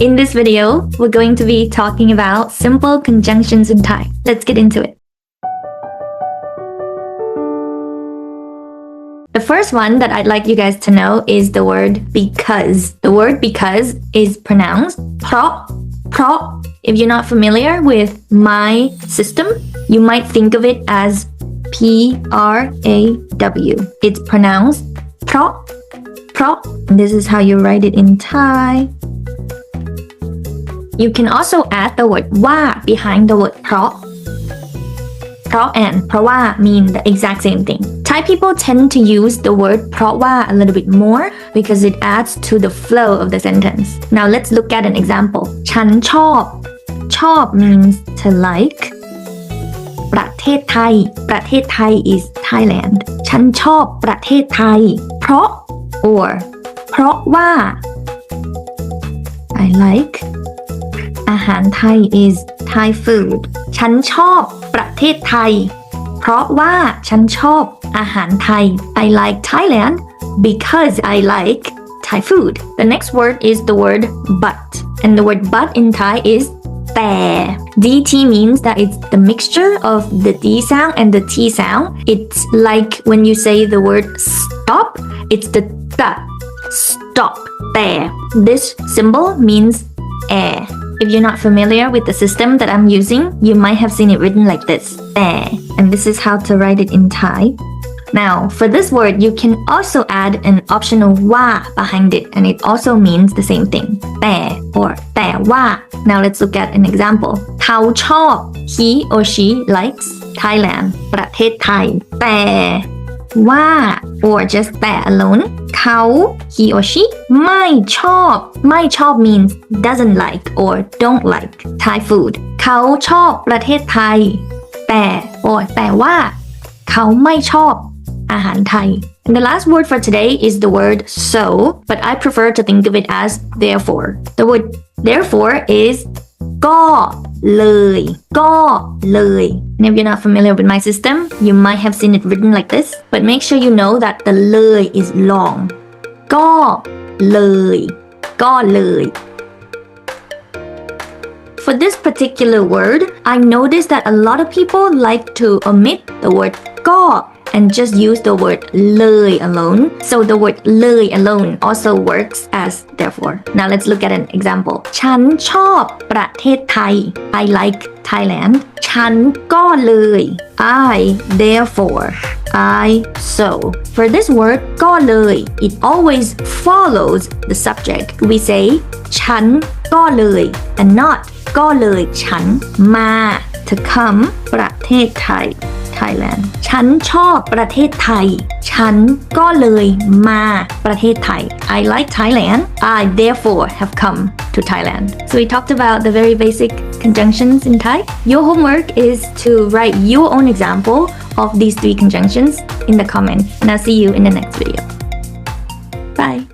In this video, we're going to be talking about simple conjunctions in Thai. Let's get into it. The first one that I'd like you guys to know is the word because. The word because is pronounced เพราะ If you're not familiar with my system, you might think of it as P-R-A-W. It's pronounced เพราะ This is how you write it in Thai. You can also add the word ว่า behind the word เพราะ and เพราะว่า mean the exact same thing. Thai people tend to use the word เพราะว่า a little bit more because it adds to the flow of the sentence. Now let's look at an example. ฉันชอบ means to like. ประเทศไทย is Thailand. ฉันชอบประเทศไทยเพราะ or เพราะว่า I like อาหารไทย is Thai food. ฉันชอบประเทศไทยเพราะว่าฉันชอบอาหารไทย I like Thailand because I like Thai food. The next word is the word but. And the word but in Thai is แต่ DT means that it's the mixture of the D sound and the T sound. It's like when you say the word stop, it's the T. Stop. แต่ This symbol means air. If you're not familiar with the system that I'm using, you might have seen it written like this. แต่ And this is how to write it in Thai. Now, for this word, you can also add an optional ว่า behind it, and it also means the same thing. แต่ or แต่ว่า Now let's look at an example. เขาชอบ He or she likes Thailand ประเทศไทย แต่ว่า or just แต่ alone เขา he or she ไม่ชอบ means doesn't like or don't like Thai food เขาชอบประเทศไทยแต่ or แต่ว่าเขาไม่ชอบอาหารไทย And the last word for today is the word so, but I prefer to think of it as therefore. The word therefore is ก็เลย And if you're not familiar with my system, you might have seen it written like this, but make sure you know that the เลย is long. ก็เลย For this particular word, I noticed that a lot of people like to omit the word ก็ and just use the word เลย alone. So the word เลย alone also works as therefore. Now let's look at an example. ฉันชอบประเทศไทย I like Thailand. ฉันก็เลย I therefore. I so. For this word ก็เลย it always follows the subject. We say ฉันก็เลย and not ก็เลยฉันมา to come ประเทศไทยThailand ฉันชอบประเทศไทยฉันก็เลยมาประเทศไทย I like Thailand I therefore have come to Thailand. So we talked about the very basic conjunctions in Thai. Your homework is to write your own example of these 3 conjunctions in the comments, and I'll see you in the next video. Bye.